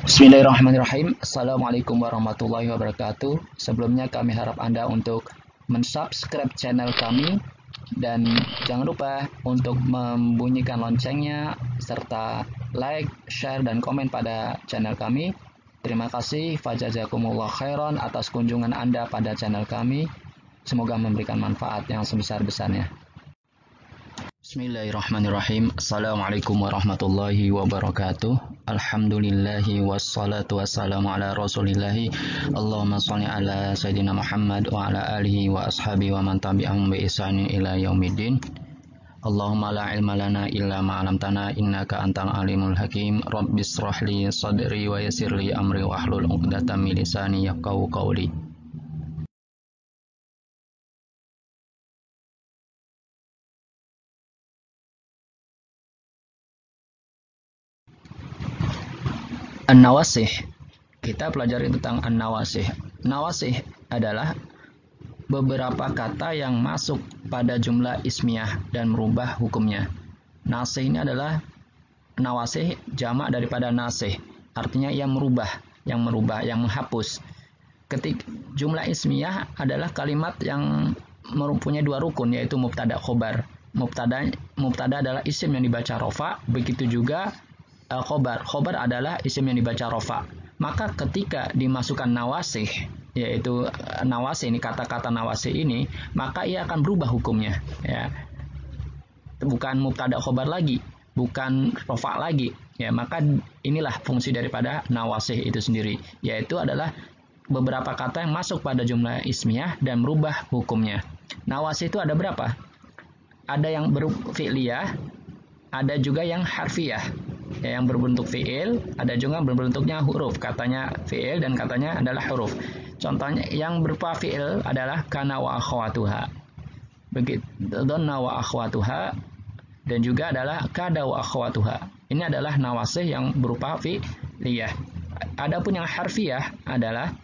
Bismillahirrahmanirrahim. Assalamualaikum warahmatullahi wabarakatuh. Sebelumnya kami harap Anda untuk mensubscribe channel kami dan jangan lupa untuk membunyikan loncengnya serta like, share, dan komen pada channel kami. Terima kasih, fajazakumullah khairan atas kunjungan Anda pada channel kami. Semoga memberikan manfaat yang sebesar-besarnya. Bismillahirrahmanirrahim. Assalamualaikum warahmatullahi wabarakatuh. Alhamdulillahi wassalatu wassalamu ala rasulillahi. Allahumma salli ala sayyidina Muhammad wa ala alihi wa ashabi wa man tabi'ahum bi ihsanin ila yaumiddin. Allahumma la ilma lana illa ma 'allamtana innaka antal alimul hakim. Rabbis shrah li sadri wa yassir li amri wa hlul 'uqdatam min lisani yafqahu qawli. An-Nawasih. Kita pelajari tentang An-Nawasih. Nawasih adalah beberapa kata yang masuk pada jumlah ismiyah dan merubah hukumnya. Nasih ini adalah nawasih jamak daripada nasih. Artinya yang merubah, yang menghapus. Jumlah ismiyah adalah kalimat yang mempunyai dua rukun, yaitu mubtada khobar. Mubtada adalah isim yang dibaca rofa, begitu juga khobar. Khobar adalah isim yang dibaca rofa. Maka ketika dimasukkan nawasih, yaitu nawasih ini, kata-kata nawasih ini, maka ia akan berubah hukumnya. Ya. Bukan mubtada khobar lagi, bukan rofa lagi. Ya, maka inilah fungsi daripada nawasih itu sendiri, yaitu adalah beberapa kata yang masuk pada jumlah ismiyah dan merubah hukumnya. Nawasih itu ada berapa? Ada yang fi'liyah, ada juga yang harfiyah. Ya, yang berbentuk fi'il, ada juga berbentuknya huruf. Katanya fi'il dan katanya adalah huruf. Contohnya yang berupa fi'il adalah kana wa akhwatuha. Begitu dhanna wa akhwatuha, dan juga adalah kada wa akhwatuha. Ini adalah nawasih yang berupa fi'liyah. Adapun yang harfiyah adalah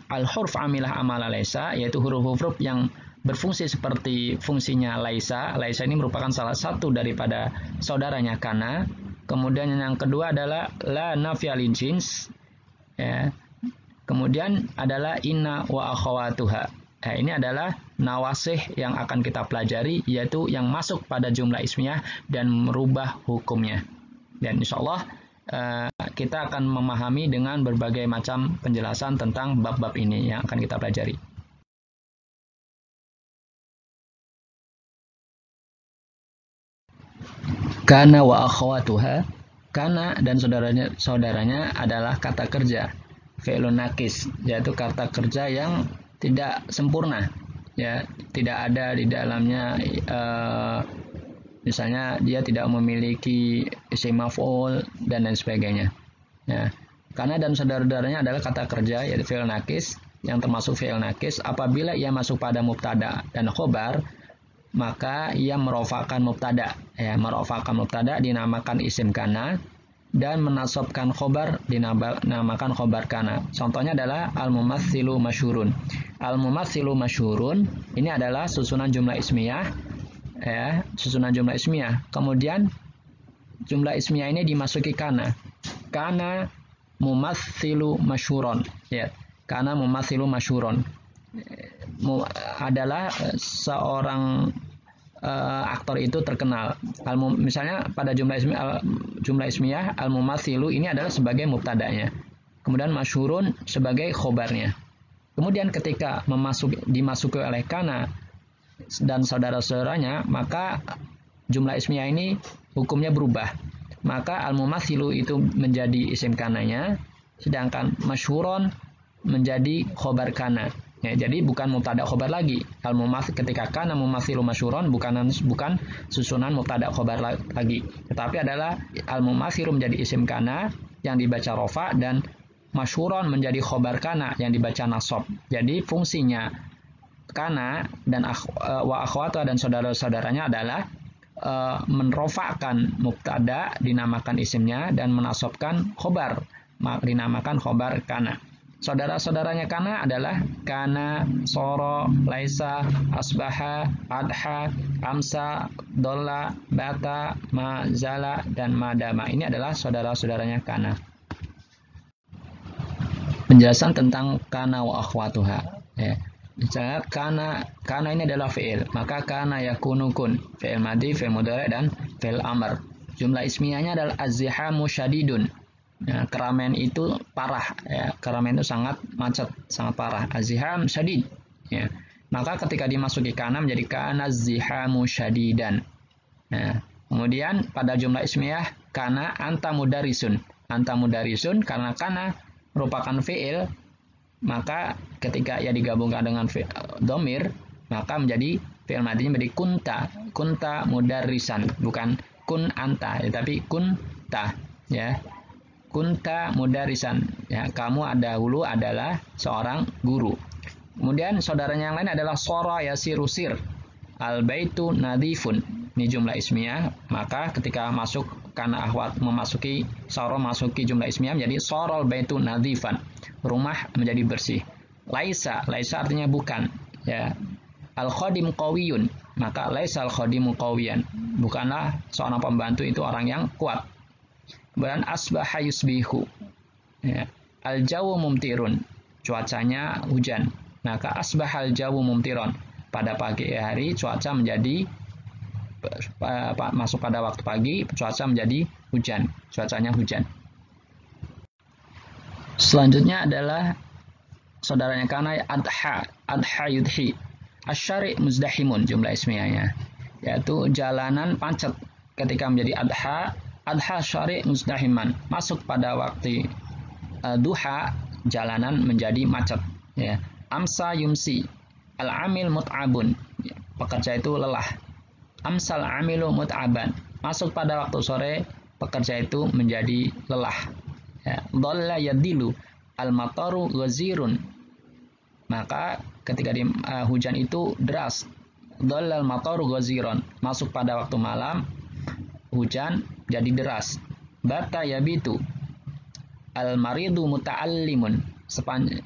al-huruf amilah amala laisa, yaitu huruf-huruf yang berfungsi seperti fungsinya laisa. Laisa ini merupakan salah satu daripada saudaranya kana. Kemudian yang kedua adalah la nafiyal jins. Ya. Kemudian adalah inna wa akhawatuha. Nah, ini adalah nawasih yang akan kita pelajari, yaitu yang masuk pada jumlah ismiyah dan merubah hukumnya. Dan insya Allah kita akan memahami dengan berbagai macam penjelasan tentang bab-bab ini yang akan kita pelajari. Kana wa akhawatuha. Kana dan saudaranya adalah kata kerja fi'lun nakis, yaitu kata kerja yang tidak sempurna, ya, tidak ada di dalamnya misalnya dia tidak memiliki isim maf'ul dan lain sebagainya. Ya. Kana dan saudara-saudaranya adalah kata kerja, yaitu fi'il nakis, yang termasuk fi'il nakis apabila ia masuk pada mubtada dan khobar, maka ia merofakan mubtada. Ya, merofakan mubtada dinamakan isim kana, dan menasabkan khobar dinamakan khobar kana. Contohnya adalah al-mumatsilu masyhurun. Al-mumatsilu masyhurun ini adalah susunan jumlah ismiyah, ya, susunan jumlah ismiyah. Kemudian jumlah ismiyah ini dimasuki kana. Kana mumatsilu masyhurun. Ya, kana mumatsilu masyhurun adalah seorang aktor itu terkenal. Misalnya pada jumlah ismiyah al-mumatsilu ini adalah sebagai mubtadanya. Kemudian masyhurun sebagai khobarnya. Kemudian ketika dimasuki oleh kana dan saudara-saudaranya, maka jumlah ismiyah ini hukumnya berubah. Maka al-mumatsilu itu menjadi isim kananya, sedangkan masyhurun menjadi khobar kana. Ya, jadi bukan mubtada khobar lagi. Ketika kana mumatsilu masyhurun bukan susunan mubtada khobar lagi, tetapi adalah al-mumatsilu menjadi isim kana yang dibaca rofa dan masyhurun menjadi khobar kana yang dibaca nasab. Jadi fungsinya kana dan wa akhwatu dan saudara-saudaranya adalah menrofakan mubtada dinamakan isimnya dan menasabkan khobar dinamakan khobar kana. Saudara-saudaranya kana adalah kana, soro, laisa, asbaha, adha, amsa, dolla, bata, mazala, dan madama. Ini adalah saudara-saudaranya kana. Penjelasan tentang kana wa akhwatuha. Ya. Misalnya kana ini adalah fi'il, maka kana yakunu kun, fi'il madhi, fi'il mudhari, dan fi'il amr. Jumlah ismiyahnya adalah az-zihamu syadidun. Ya, keramaian itu parah, ya, keramaian itu sangat macet, sangat parah. Az-ziham syadid. Ya. Maka ketika dimasuki kana menjadi kana az-zihamu syadidan. Nah, kemudian pada jumlah ismiyah kana anta mudarisun. Anta mudarisun karena kana merupakan fi'il, maka ketika ia digabungkan dengan domir, maka menjadi fi'il madhinya menjadi kunta mudarisan, bukan kun anta, tapi kunta, ya. Kunta mudarisan, ya, kamu dahulu adalah seorang guru. Kemudian saudaranya yang lain adalah sora yasiru sir, al baitu nadifun. Ini jumlah ismiyah, maka ketika masuk kana akhwat memasuki sora masuki jumlah ismiyah menjadi sorol baitu nadifan. Rumah menjadi bersih. Laisa artinya bukan, ya. Al khadim qawiyun, maka laisa al khadimu qawiyan. Bukanlah seorang pembantu itu orang yang kuat. Kemudian asbaha yusbihu, ya. Al jawu mumtirun, cuacanya hujan. Maka asbahal jawu mumtiron, pada pagi hari cuaca menjadi masuk pada waktu pagi cuaca menjadi hujan, cuacanya hujan. Selanjutnya adalah saudaranya kana adha yudhi. Asyari muzdahimun jumlah ismiyahnya, yaitu jalanan pancet. Ketika menjadi adha syari muzdahiman, masuk pada waktu duha jalanan menjadi macet, ya. Amsa yumsi, al-amil mut'abun, ya, pekerja itu lelah. Amsal amilu mut'aban, masuk pada waktu sore pekerja itu menjadi lelah, ya. Dhalla yadilu, al-mataru ghazirun, maka ketika hujan itu deras. Dhalla al-mataru ghaziron, masuk pada waktu malam hujan jadi deras. Bata yabitu, al-maridu muta'allimun,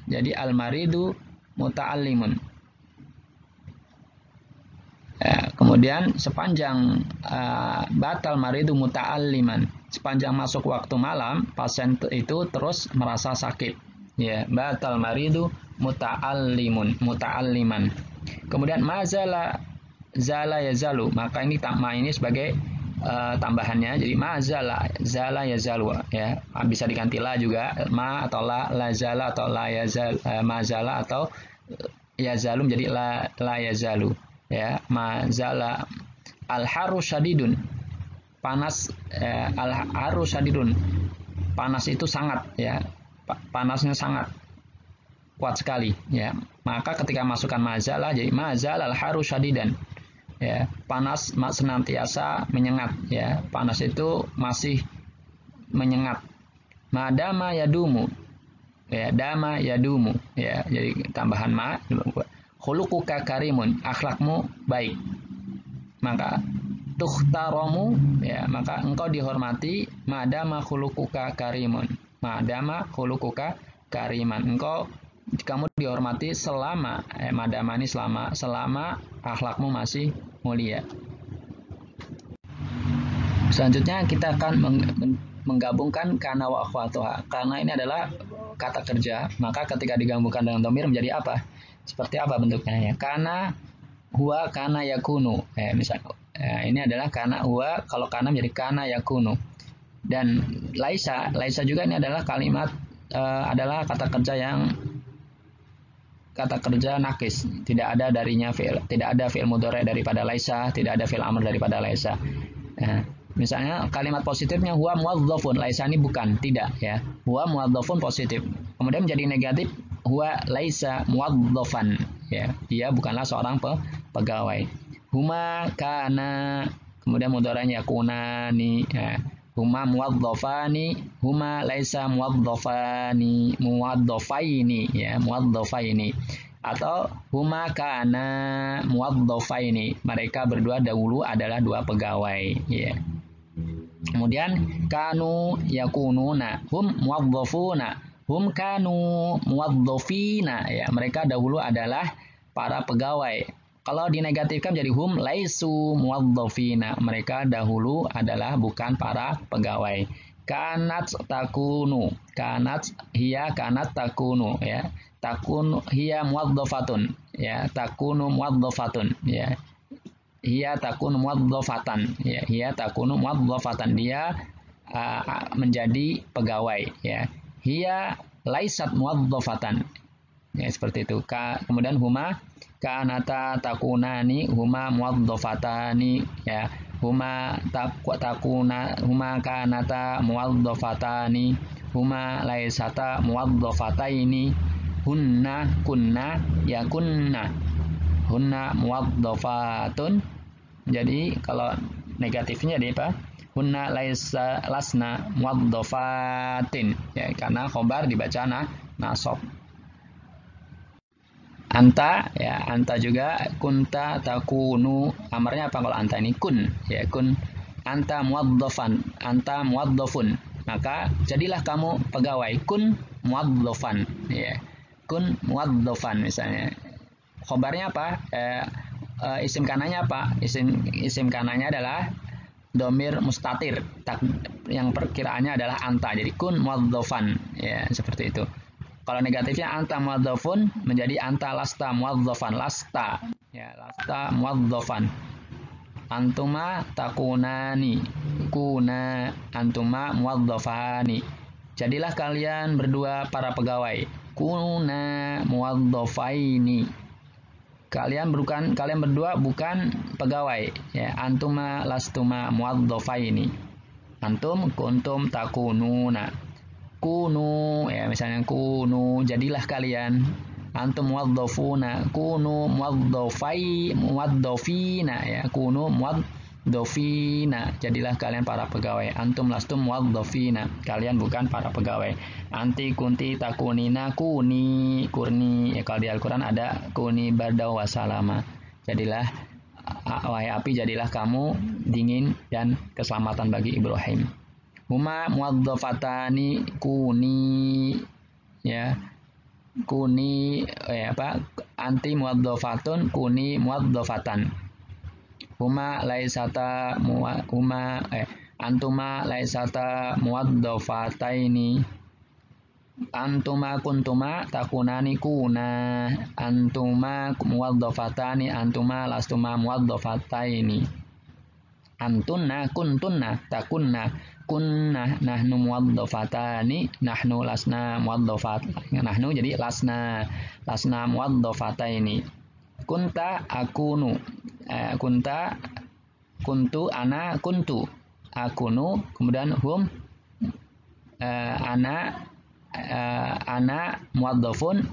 jadi al-maridu muta'allimun. Ya, kemudian sepanjang batal maridu muta'alliman, sepanjang masuk waktu malam pasien itu terus merasa sakit, ya. Batal maridu muta'alliman. Kemudian mazala zala yazalu, maka ini sebagai tambahannya, jadi zala yazalu, ya. Bisa diganti la juga, ma atau la zala atau la yazal, mazala atau yazalu menjadi la yazalu, ya. Mazala. Al haru syadidun, panas, al haru syadidun, panas itu sangat, ya. Panasnya sangat kuat sekali, ya. Maka ketika masukkan mazala jadi mazala al haru syadidan, ya. Panas senantiasa menyengat, ya. Panas itu masih menyengat. Madama yadumu, ya. Dama yadumu, ya. Jadi tambahan ma. Khuluquka karimun, akhlakmu baik. Maka tukhtaramu, ya, maka engkau dihormati. Madama khuluquka karimun, madama khuluquka kariman, kamu dihormati selama madama ini selama akhlakmu masih mulia. Selanjutnya kita akan menggabungkan kana wa akhwatuha. Karena ini adalah kata kerja, maka ketika digabungkan dengan dhamir menjadi apa? Seperti apa bentuknya, ya? Kana huwa kana yakunu. Misalnya ini adalah kana huwa, kalau kana menjadi kana yakunu. Dan laisa juga ini adalah kalimat adalah kata kerja nakis, tidak ada darinya fi'il, tidak ada fi'il mudhari daripada laisa, tidak ada fi'il amr daripada laisa. Misalnya kalimat positifnya huwa muwadzafun, laisa ini bukan, tidak, ya. Huwa muwadzafun positif. Kemudian menjadi negatif huwa laisa muwadzafan, ya. Dia bukanlah seorang pegawai. Huma kana, kemudian mudhari'nya yakunani, ya. Huma muwadzafani, huma laisa muwadzafaini, ya, muwadzafaini. Atau huma kana muwadzafaini, mereka berdua dahulu adalah dua pegawai, ya. Kemudian kanu yakununa, hum muwadzafuna, Hum kanu muwadzofina, ya, mereka dahulu adalah para pegawai. Kalau dinegatifkan jadi hum laisu muwadzofina, mereka dahulu adalah bukan para pegawai. Kanat takunu, kanat takunu, ya. Takun hiya muwadzafatun, ya. Takunu muwadzafatun, ya. Hiya takunu muwadzafatan, ya. Hiya takunu muwadzafatan, dia menjadi pegawai, ya. Hiya laisat muwadzafatan, ya, seperti itu. Kemudian huma kanata takunani, huma muwadzafatani, ya. Huma kanata muwadzafatani, huma laisata muwadzafataini, hunna kunna yakunna, hunna muwadzafatun. Jadi kalau negatifnya jadi apa? Hunna lasna muwadzafatin, ya, karena khobar dibaca nasab. Anta, ya, anta juga kunta takunu, amarnya apa kalau anta ini? Kun, ya, kun. Anta muwadzafan, anta muwadzafun, maka jadilah kamu pegawai. Kun muwadzafan, ya. Kun muwadzafan misalnya. Khobarnya apa? Isim kananya apa? Isim kananya adalah domir mustatir, yang perkiraannya adalah anta. Jadi kun muwadzafan, ya, seperti itu. Kalau negatifnya anta muwadzafun menjadi anta lasta muwadzafan, lasta, ya, lasta muwadzafan. Antuma takunani, kuna antuma muwadzafani. Jadilah kalian berdua para pegawai. Kuna muwadzafaini. Kalian berdua bukan pegawai, ya. Antuma lastuma muwadzafaini. Antum kuntum takununa. Kunu, ya, misalnya kunu, jadilah kalian. Antum muwadzafuna, kunu muwadzafina, ya. Kunu muwadzafina, jadilah kalian para pegawai. Antum lastum muwadzafina, kalian bukan para pegawai. Anti kunti takunina, kuni kurni, ya, kalau di Al-Quran ada kuni bardaw wasalama. Jadilah, wahai api, jadilah kamu dingin dan keselamatan bagi Ibrahim. Huma muwadzafatani, kuni, ya, kuni, ya, apa? Anti muwadzafatun, kuni muwadzafatan. Huma laisata antuma laisata muwadzafataini. Antuma kuntuma takunani, kuna antuma muwadzafatani, antuma lastuma muwadzafataini. Antunna kuntunna takunna, kunna nahnu muwadzafatani, nahnu lasna muwadzafat, nahnu jadi lasna muwadzafataini. Kunta akunu, kunta kuntu, ana kuntu, akunu, kemudian hum, ana muwadzafun,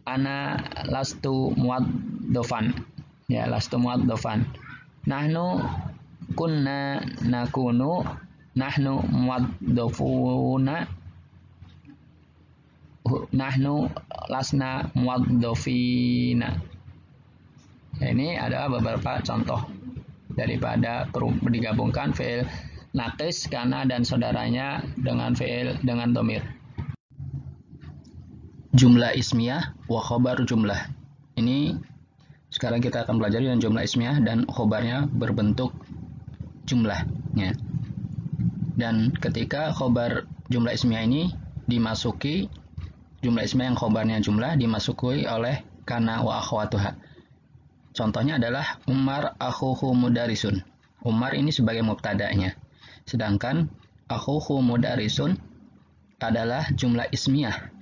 ana lastu muwadzafan, ya, lastu muwadzafan. Nahnu kunna nakunu, nahnu muwadzafuna, nahnu lasna muwadzafina. Ya, ini adalah beberapa contoh daripada digabungkan fi'il naqis, kana dan saudaranya dengan fi'il dengan dhamir. Jumlah ismiyah wa khobar jumlah. Ini sekarang kita akan pelajari dengan jumlah ismiyah dan khobarnya berbentuk jumlahnya. Dan ketika khobar jumlah ismiyah ini dimasuki, jumlah ismiyah yang khobarnya jumlah dimasuki oleh kana wa akhwatuha. Contohnya adalah Umar akhuhu mudarisun. Umar ini sebagai mubtada'nya. Sedangkan akhuhu mudarisun adalah jumlah ismiyah.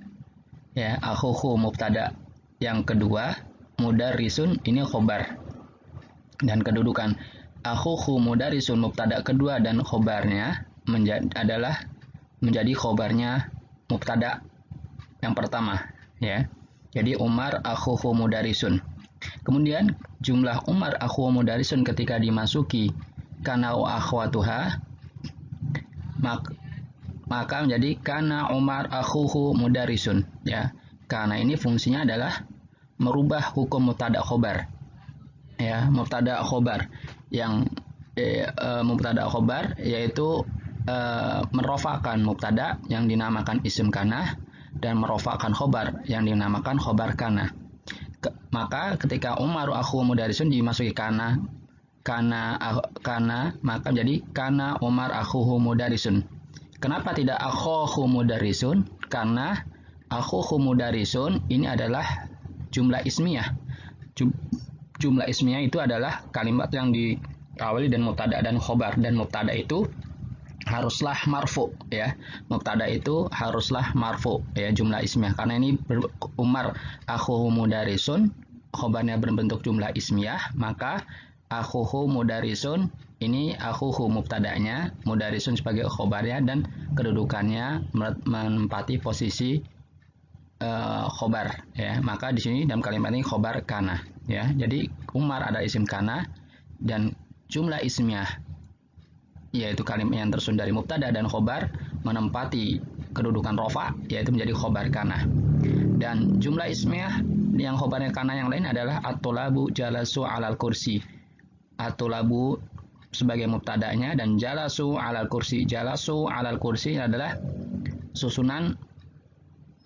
Ya, akhuhu mubtada' yang kedua, mudarisun ini khobar. Dan kedudukan akhuhu mudarisun mubtada' kedua dan khobarnya menjadi khobarnya mubtada' yang pertama, ya. Jadi Umar akhuhu mudarisun. Kemudian jumlah Umar akhuhu mudarisun ketika dimasuki kana wa akhwatuha, maka menjadi kana Umar akhuhu mudarisun, ya. Karena ini fungsinya adalah merubah hukum mubtada' khobar, ya. Mubtada' khobar yang mubtada' khobar yaitu merofakan mubtada' yang dinamakan isim kana dan merofakkan khobar yang dinamakan khobar kana. Maka ketika Umar akhu mudarisun dimasuki kana maka jadi kana Umar akhuhu mudarisun. Kenapa tidak akhuhu mudarisun? Karena akhuhu mudarisun ini adalah jumlah ismiyah. Jumlah ismiyah itu adalah kalimat yang diawali dan mubtada dan khobar, dan mubtada itu haruslah marfu, ya. Mubtada itu haruslah marfu, ya, jumlah ismiyah. Karena ini Umar akhuhu mudarisun, khobarnya berbentuk jumlah ismiyah, maka akhuhu mudarisun ini akhuhu mubtadanya, mudarisun sebagai khobarnya, dan kedudukannya menempati posisi khobar, ya. Maka di sini dalam kalimat ini khobar kana, ya. Jadi Umar ada isim kana dan jumlah ismiyah yaitu kalimat yang tersusun dari mubtada dan khobar menempati kedudukan rofa, yaitu menjadi khobar kana. Dan jumlah ismiyah yang khobarnya kana yang lain adalah at-tulabu jalasu alal kursi. At-tulabu sebagai mubtadanya dan jalasu alal kursi. Jalasu alal kursi adalah susunan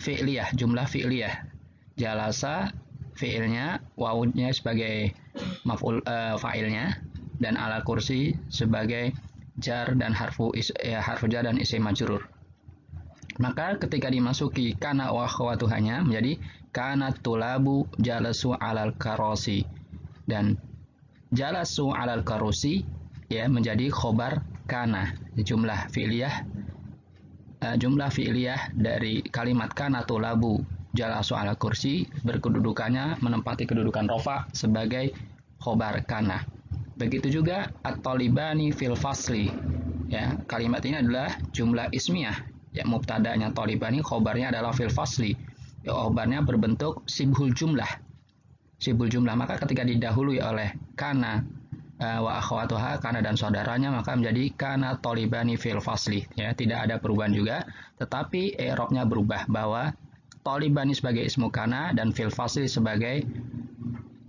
fi'liyah, jumlah fi'liyah. Jalasa fi'ilnya, wawunya sebagai maf'ul fa'ilnya, dan alal kursi sebagai jar dan harfu jar dan isim majrur. Maka ketika dimasuki kana wa akhwatuhanya menjadi kana tulabu jalasu alal karosi, dan jalasu alal karosi, ya, menjadi khobar kana. Jumlah fi'liyah dari kalimat kana tulabu jalasu alal kursi berkedudukannya menempati kedudukan rofa sebagai khobar kana. Begitu juga at-talibani fil fasli, ya, kalimat ini adalah jumlah ismiyah, ya, mubtadanya talibani, khobarnya adalah fil fasli, ya, khobarnya berbentuk sibhul jumlah, maka ketika didahului oleh kana wa akhwatuha, kana dan saudaranya, maka menjadi kana talibani fil fasli, ya, tidak ada perubahan juga, tetapi i'rabnya berubah bahwa talibani sebagai ismu kana dan fil fasli sebagai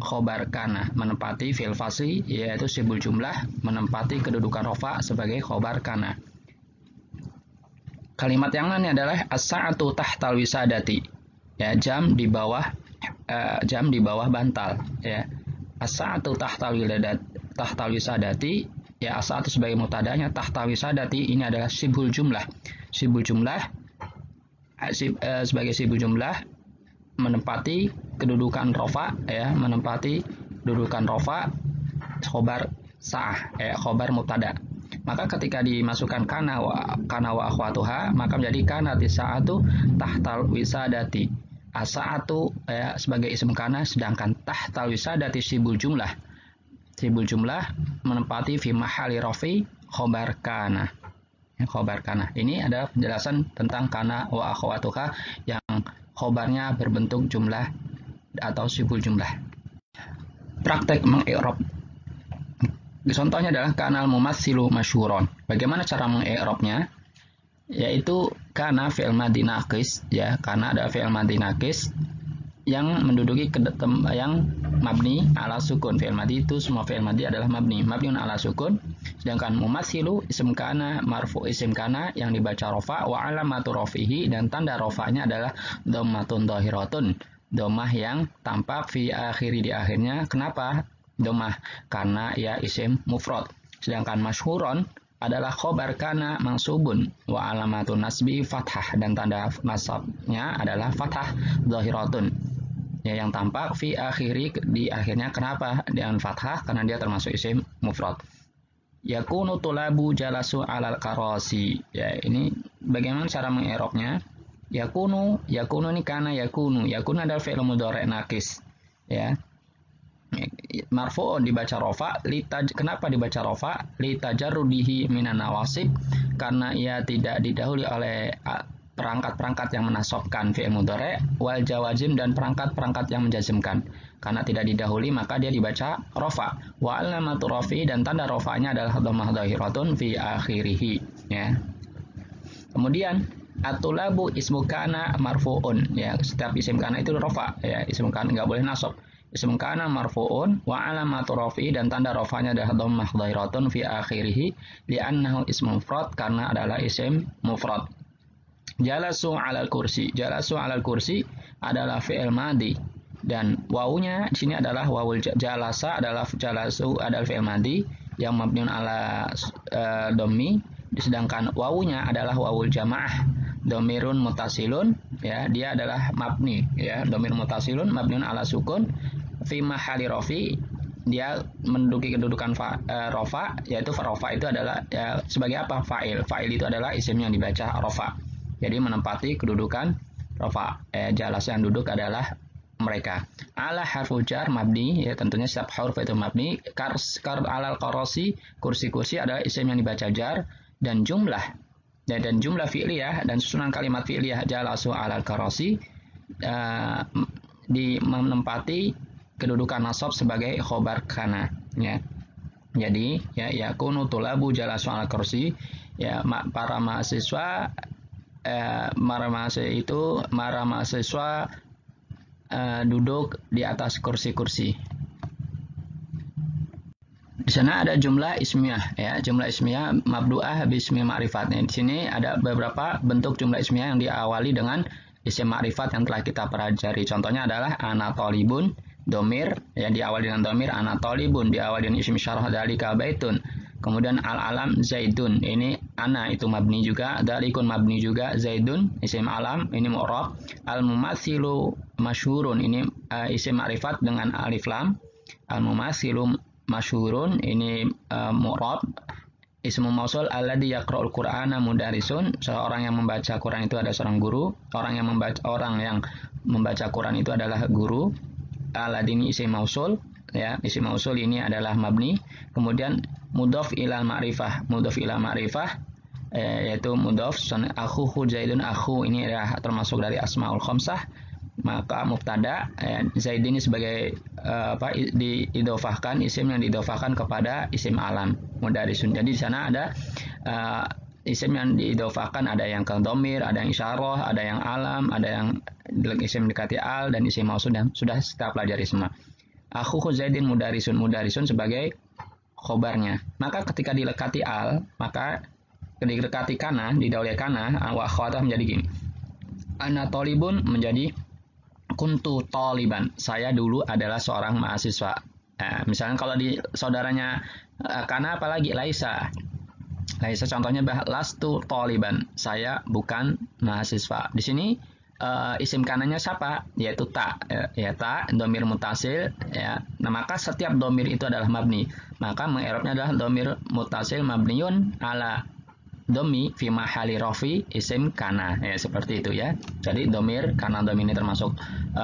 khobar kana, menempati fil fasli yaitu sibul jumlah, menempati kedudukan rofa sebagai khobar kana. Kalimat yang lain adalah as-sa'atu tahtal wisadati, ya, jam di bawah bantal, ya. As-sa'atu tahtal wisadati, ya, as-sa'atu sebagai mubtadanya, tahtal wisadati ini adalah sibul jumlah sebagai sibul jumlah menempati kedudukan rofa, ya, menempati kedudukan rofa khobar sa'ah, ya, khobar mubtada. Maka ketika dimasukkan kana wa akhwatuha, maka menjadi kana tisa'atu tahtal wisadati. As-sa'atu, ya, sebagai isim kana, sedangkan tahtal wisadati sibul jumlah menempati fi mahali rafi khobar kana. Khobar kana. Ini ada penjelasan tentang kana wa akhwatuha yang khobarnya berbentuk jumlah atau sibul jumlah. Praktek mengi'rab. Contohnya adalah kanal mumatsilu masyhuron. Bagaimana cara mengi'rabnya? Yaitu kana fi'il madhi naqis, ya, kana ada fi'il madhi naqis yang menduduki yang mabni ala sukun. Fi'il madhi itu semua fi'il madhi adalah mabniun ala sukun. Sedangkan mumatsilu isim kana marfu isim kana yang dibaca rofa, wa alamatu rafihi, dan tanda rofanya adalah dhammatun dhahiratun, dhammah yang tampak fi akhiri di akhirnya. Kenapa dhammah? Karena ya isim mufrad. Sedangkan masyhuron adalah khobar kana mansubun wa alamatun nasbi fathah, dan tanda nasabnya adalah fathah dhahiratun, ya, yang tampak fi akhiri di akhirnya. Kenapa dengan fathah? Karena dia termasuk isim mufrad. Yakunu tulabu jalasu alal karasi, ya, ini bagaimana cara mengi'rabnya? Yakunu ini kana yakunu adalah fi'il mudhari' naqis, ya, marfu'un dibaca rofa. Kenapa dibaca rofa? Litajarrudihi minan nawasib, karena ia tidak didahului oleh perangkat-perangkat yang menasabkan fi'il mudhari', wal jawazim, dan perangkat-perangkat yang menjazmkan. Karena tidak didahului maka dia dibaca rofa. Wa alamatu rafi, dan tanda rofanya adalah dhammah dhahiratun fi akhirih, ya. Kemudian atulabu ismu kana marfu'un, ya, setiap isim kana itu rofa, ya, isim kana enggak boleh nasab. Isim kana marfu'un wa alamatu rafi, dan tanda rofanya adalah dhammah dhahiratun fi akhirih li'annahu ismu mufrad, karena adalah isim mufrad. Jalasu alal kursi. Jalasu alal kursi adalah fi'il madhi dan wawunya di sini adalah wawul jalasa adalah jalasu adalah fi'il madhi yang mabniun ala dhammi, sedangkan wawunya adalah wawul jamaah domirun mutasilun, ya dia adalah mabni, ya domir mutasilun mabniun ala sukun fi mahali rofi, dia menduduki kedudukan rofa, yaitu rofa itu adalah ya, sebagai apa, fa'il. Fa'il itu adalah isim yang dibaca rofa, jadi menempati kedudukan rofa. Jalas yang duduk adalah mereka. Ala harfu jar mabni, ya tentunya setiap huruf itu mabni. Kar alal korosi, kursi-kursi adalah isim yang dibaca jar, dan jumlah fi'liyah dan susunan kalimat fi'liyah jalasu alal korosi menempati kedudukan nasab sebagai khobar kana, ya. Jadi ya yakunu tulabu jalasu alal kursi, ya para mahasiswa duduk di atas kursi-kursi. Di sana ada jumlah ismiyah, ya jumlah ismiyah mabdu'ah bismi ma'rifat. Di sini ada beberapa bentuk jumlah ismiyah yang diawali dengan isim ma'rifat yang telah kita pelajari. Contohnya adalah ana tolibun, domir yang diawali dengan domir ana tolibun, diawali dengan isim syarah dalika baitun. Kemudian al-alam zaidun, ini ana itu mabni juga, dalikun mabni juga, zaidun isim alam ini mu'rab, al-mumatsilu masyhurun ini isim ma'rifat dengan alif lam, al-mumatsilu masyhurun ini mu'rab, ismu mausul alladzi yaqra'ul qur'ana mudarisun, seorang yang membaca Quran itu adalah seorang guru, orang yang membaca Quran itu adalah guru. Alladzi ini isim mausul, ya isim mausul ini adalah mabni. Kemudian mudhaf ilal ma'rifah, yaitu mudhaf, akhuhu zaidun, akhu ini adalah termasuk dari asmaul khamsah, maka mubtada zaid ini sebagai diidhofahkan, isim yang diidhofahkan kepada isim alam mudarisun. Jadi di sana ada isim yang diidhofahkan, ada yang ke dhamir, ada yang isyarah, ada yang alam, ada yang isim dekati al, dan isim mausul yang sudah kita pelajari semua. Akhuhu zaidin mudarisun sebagai khobarnya. Maka ketika dilekati al, maka didekati kana, didahului kana, wa akhwatah menjadi gini. Ana tolibun menjadi kuntu toliban. Saya dulu adalah seorang mahasiswa. Misalnya kalau di saudaranya kana apalagi laisa. Laisa contohnya lastu toliban. Saya bukan mahasiswa. Di sini isim kanannya siapa? Yaitu ta, ya ta, domir mutasil, ya. Nah, maka setiap domir itu adalah mabni. Maka mengi'rabnya adalah domir mutasil mabniun ala domi fi mahali rofi isim kana, ya seperti itu ya. Jadi domir, karena domir ini termasuk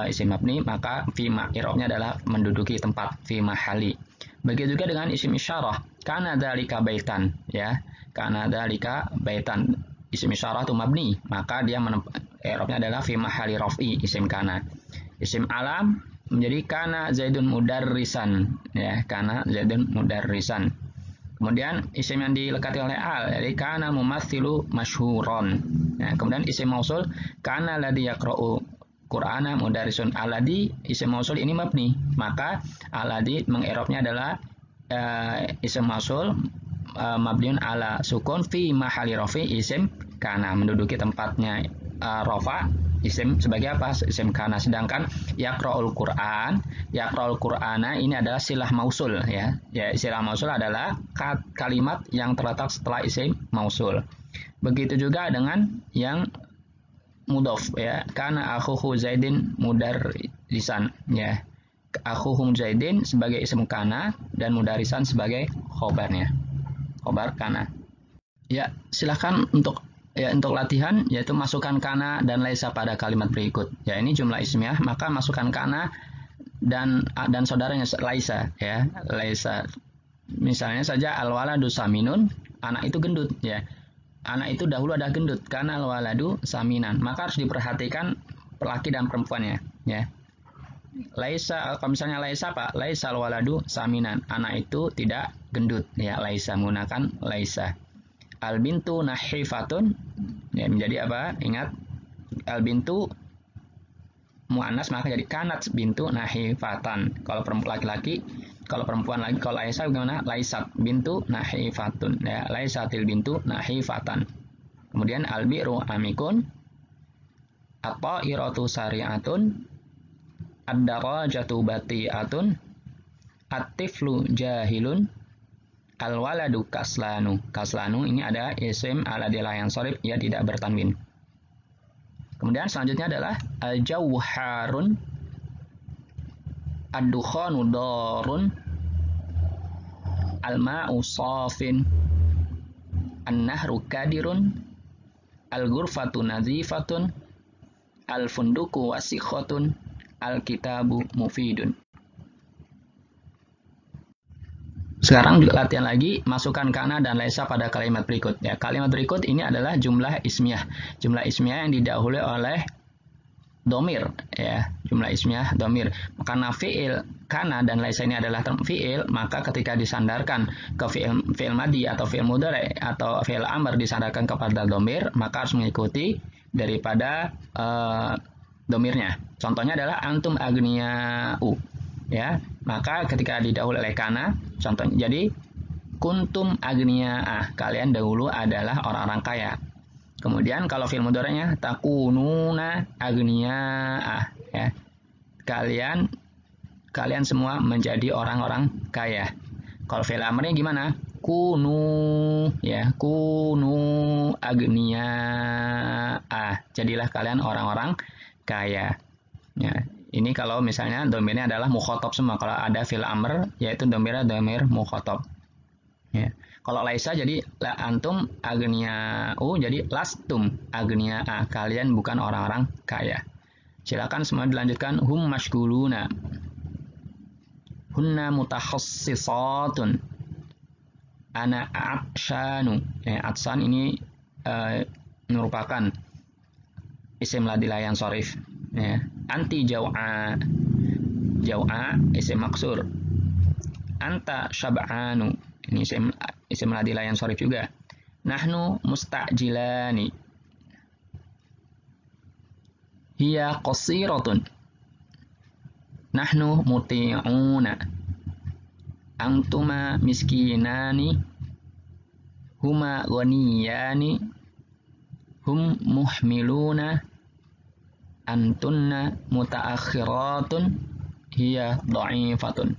isim mabni, maka fi i'rabnya adalah menduduki tempat fi mahali. Begitu juga dengan isim isyarah, kana dzalika baitan, ya. Kana dzalika baitan, isim isyarah itu mabni, maka dia i'rabnya adalah fi mahali raf'i isim kana. Isim alam menjadi kana zaidun mudarrisan, ya kana zaidun mudarrisan. Kemudian isim yang dilekati oleh al, jadi kana mumatsilu masyhuron. Nah, kemudian isim mausul kana ladzi yaqra'u qur'ana mudarrisun, alladzi isim mausul ini mabni, maka alladzi mengi'rabnya adalah isim mausul mabniun ala sukun fi mahali rafi isim kana, menduduki tempatnya rafa isim sebagai apa? Isim kana. Sedangkan yaqra'ul Qur'an, yaqra'ul Qur'ana ini adalah silah mausul, ya. Ya, silah mausul adalah kalimat yang terletak setelah isim mausul. Begitu juga dengan yang mudhof, ya. Kana akhuhu zaidin mudarrisan, ya. Akhuhum zaidin sebagai isim kana dan mudarisan sebagai khobarnya. Khobar kana. Ya, silakan untuk latihan, yaitu masukkan kana dan laisa pada kalimat berikut. Ya, ini jumlah ismiyah, maka masukkan kana dan saudaranya laisa, ya. Laisa. Misalnya saja al-waladu saminun, anak itu gendut, ya. Anak itu dahulu ada gendut, kana al-waladu saminan. Maka harus diperhatikan laki dan perempuannya, ya. Laisa, kalau misalnya laisa apa? Laisa al-waladu saminan. Anak itu tidak gendut, ya. Laisa menggunakan laisa. Al-bintu nahifatun, ya menjadi apa? Ingat, al-bintu muannas maka jadi kanat bintu nahifatan. Kalau perempuan laki-laki, kalau perempuan lagi, kalau Aisyah bagaimana? Laisat bintu nahifatun, ya laisatil bintu nahifatan. Kemudian al-bi'ru amikun, at-ta'iratu sari'atun, ad-darajatu bati'atun, at-tiflu jahilun, al-waladu kaslanu. Kaslanu ini ada isim al-adilah yang sorif, ia tidak bertanwin. Kemudian selanjutnya adalah al-jawharun, ad-dukhanu darun, al-ma'u safin, an-nahru kadirun, al-ghurfatu nazifatun, al-funduku wasikhatun, al-kitabu mufidun. Sekarang latihan lagi, masukkan kana dan laisa pada kalimat berikut. Ya, kalimat berikut ini adalah jumlah ismiyah. Jumlah ismiyah yang didahului oleh domir. Ya, jumlah ismiyah domir. Karena fi'il kana dan laisa ini adalah fi'il, maka ketika disandarkan ke fi'il madi atau fi'il mudhari atau fi'il amr disandarkan kepada domir, maka harus mengikuti daripada domirnya. Contohnya adalah antum agniya'u. Ya, maka ketika didahului oleh kana, contohnya jadi kuntum agniya'ah, kalian dahulu adalah orang-orang kaya. Kemudian kalau fi'il mudhari'nya takununa agniya'ah, ya. Kalian semua menjadi orang-orang kaya. Kalau fi'il amrnya gimana? Kunu, ya, kunu agniya'ah. Jadilah kalian orang-orang kaya. Ya. Ini kalau misalnya domirnya adalah mukhotob semua. Kalau ada fi'il amr, yaitu domirnya domir mukhotob. Ya. Kalau laisa jadi la antum agniya'u, jadi lastum agniya'ah. Kalian bukan orang-orang kaya. Silakan semua dilanjutkan. Hum mashguluna. Hunna mutakhassisatun. Ana a'tshanu. Ya, atsan ini merupakan isim ladilah yang sorif. Ya. Anti jaw'a, jaw'a isim maksur. Anta syab'anu, ini isim ladilah yang sorif juga. Nahnu musta'jilani. Hiya qasiratun. Nahnu muti'una. Antuma miskinani. Huma ghaniyani. Hum muhmiluna. Antunna mutaakhiratun, hiya dha'ifatun.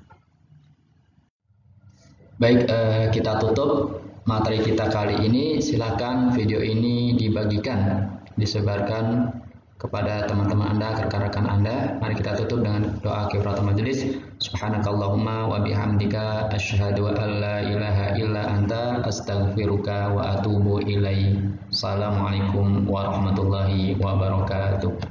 Baik, kita tutup materi kita kali ini. Silakan video ini dibagikan, disebarkan kepada teman-teman Anda, rekan-rekan Anda. Mari kita tutup dengan doa kifaratul majelis. Subhanakallahumma wa bihamdika asyhadu an la ilaha illa anta astaghfiruka wa atubu ilaik. Assalamualaikum warahmatullahi wabarakatuh.